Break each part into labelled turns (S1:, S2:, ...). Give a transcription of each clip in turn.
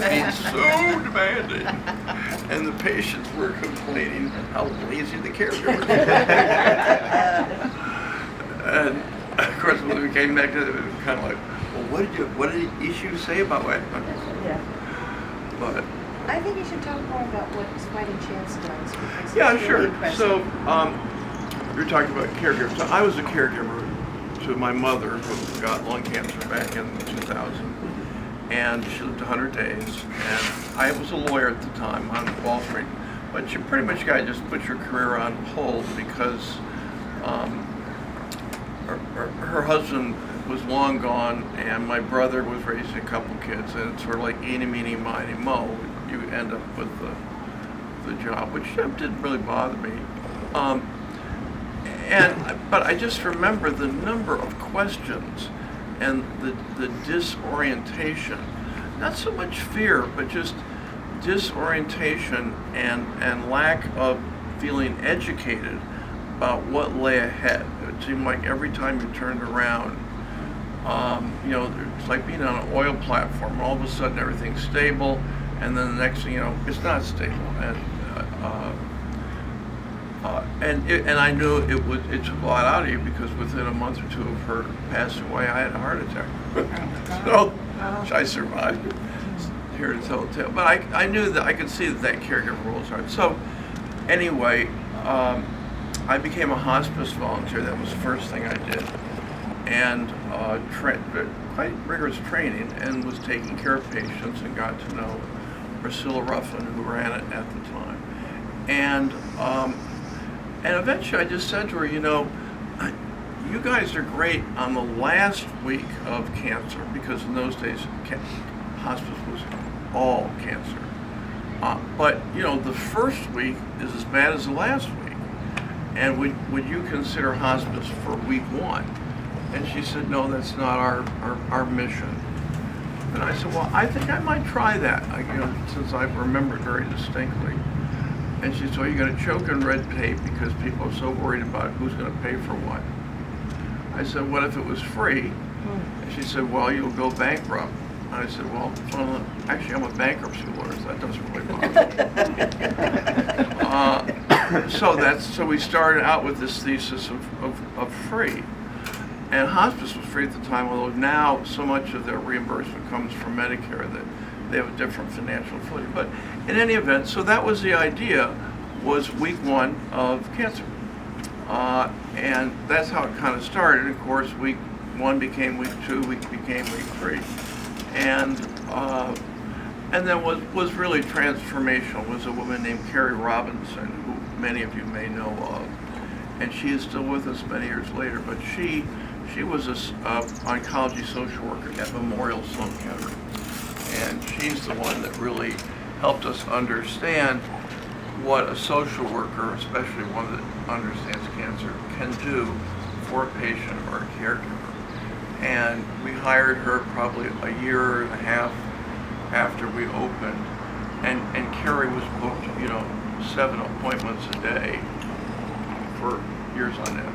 S1: being so demanding. And the patients were complaining how lazy the caregivers were. And of course, when we came back to it, it was kind of like, well, what did each of you say about what?
S2: Yeah.
S1: But
S2: I think you should talk more about what Fighting Chance does. Because
S1: yeah,
S2: it's
S1: sure.
S2: really impressive.
S1: So you're talking about caregivers. So I was a caregiver to my mother who got lung cancer back in 2000, and she lived 100 days. And I was a lawyer at the time on Wall Street, but you pretty much got to just put your career on hold because her husband was long gone, and my brother was raising a couple kids, and it's sort of like eeny, meeny, miny, mo. You end up with the job, which didn't really bother me. But I just remember the number of questions and the disorientation. Not so much fear, but just disorientation and lack of feeling educated about what lay ahead. It seemed like every time you turned around, it's like being on an oil platform. All of a sudden everything's stable, and then the next thing you know, it's not stable. And I knew it took a lot out of you because within a month or two of her passing away, I had a heart attack. So I survived. Here to tell the tale. But I knew that I could see that caregiver role was hard. So anyway, I became a hospice volunteer. That was the first thing I did. And quite rigorous training, and was taking care of patients and got to know Priscilla Ruffin, who ran it at the time. And eventually I just said to her, you guys are great on the last week of cancer, because in those days hospice was all cancer. But the first week is as bad as the last week. And would you consider hospice for week 1? And she said, no, that's not our mission. And I said, well, I think I might try that, since I remember very distinctly. And she said, well, you're going to choke in red tape because people are so worried about who's going to pay for what. I said, what if it was free? And she said, well, you'll go bankrupt. And I said, well, actually, I'm a bankruptcy lawyer, so that doesn't really bother me. So we started out with this thesis of free. And hospice was free at the time, although now so much of their reimbursement comes from Medicare that they have a different financial footing. But in any event, so that was the idea, was week 1 of cancer. And that's how it kind of started. Of course, week 1 became week 2, became week 3. And then was really transformational was a woman named Carrie Robinson, who many of you may know of. And she is still with us many years later, but she was an oncology social worker at Memorial Sloan Kettering. And she's the one that really helped us understand what a social worker, especially one that understands cancer, can do for a patient or a caregiver. And we hired her probably a year and a half after we opened. And Carrie was booked, 7 appointments a day for years on end.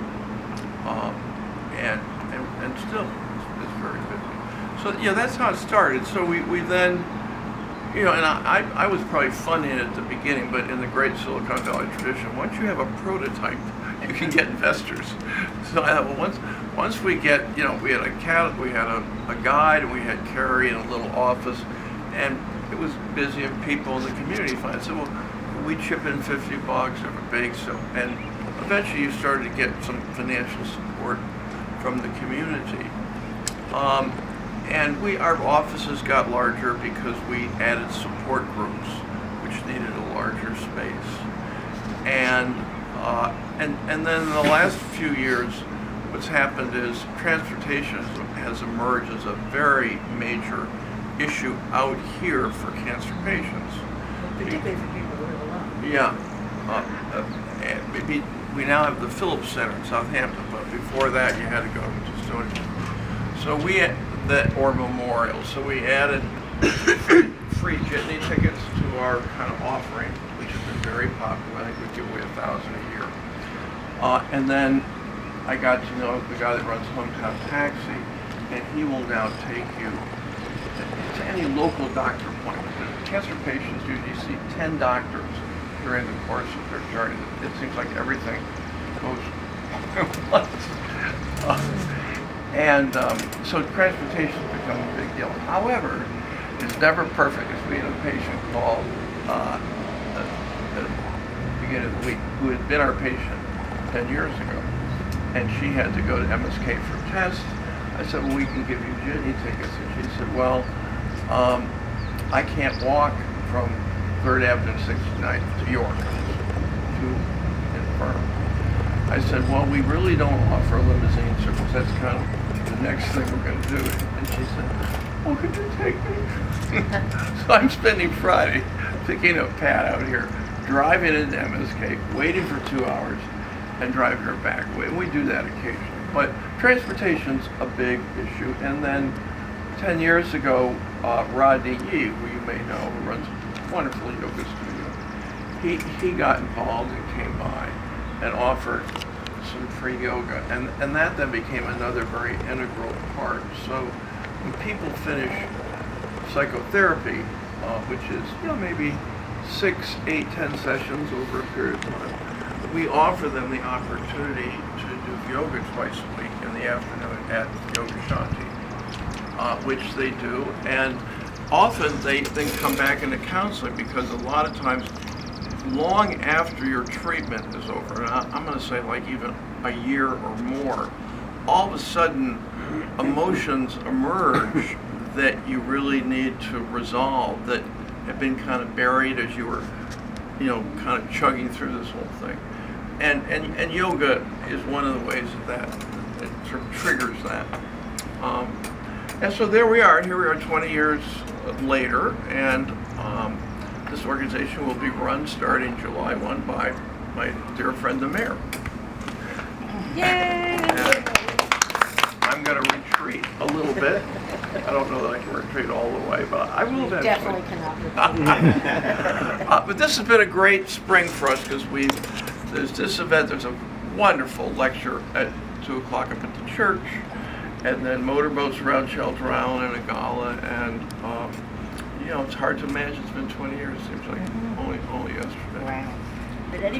S1: And still it's very busy. So that's how it started. So we then, and I was probably funding it at the beginning, but in the great Silicon Valley tradition, once you have a prototype, you can get investors. So once we get, we had a guide, and we had Carrie in a little office, and it was busy, and people in the community found. So we chip in $50 every big. So and eventually you started to get some financial support from the community. And our offices got larger because we added support groups, which needed a larger space. And then in the last few years, what's happened is transportation has emerged as a very major issue out here for cancer patients.
S2: Particularly for people who live alone.
S1: Yeah. And maybe we now have the Phillips Center in Southampton, but before that you had to go to Stony. So or Memorial. So we added free jitney tickets to our kind of offering, which has been very popular. I think we give away 1,000 a year. And then I got to know the guy that runs Hometown Taxi, and he will now take you to any local doctor appointment. cancer patients usually see 10 doctors during the course of their journey. It seems like everything goes once. So transportation has become a big deal. However, it's never perfect. As we had a patient called at the beginning of the week who had been our patient 10 years ago, and she had to go to MSK for a test. I said, well, we can give you Ginny tickets. And she said, well, I can't walk from 3rd Avenue and 69th to York. It's too infirm. I said, well, we really don't offer a limousine service. That's kind of the next thing we're going to do. And she said, well, could you take me? So I'm spending Friday picking up Pat out here, driving into MSK, waiting for 2 hours, and driving her back. We do that occasionally. But transportation's a big issue. And then 10 years ago, Rodney Yee, who you may know, who runs a wonderful yoga studio, he got involved and came by and offered some free yoga. And that then became another very integral part. So when people finish psychotherapy, which is maybe 6, 8, 10 sessions over a period of time, we offer them the opportunity to do yoga twice a week in the afternoon at Yoga Shanti, which they do. And often they then come back into counseling because a lot of times, long after your treatment is over, and I'm going to say like even a year or more, all of a sudden emotions emerge that you really need to resolve that have been kind of buried as you were, kind of chugging through this whole thing. And yoga is one of the ways that it sort of triggers that. And so there we are. Here we are 20 years later, and this organization will be run starting July 1 by my dear friend, the mayor.
S2: Yay!
S1: And I'm going to retreat a little bit. I don't know that I can retreat all the way, but I will eventually.
S2: Definitely cannot.
S1: But this has been a great spring for us because there's this event. There's a wonderful lecture at 2 o'clock up at the church, and then motorboats around Shelter Island and a gala. And it's hard to imagine it's been 20 years. It seems like only yesterday.
S2: Wow.
S3: Did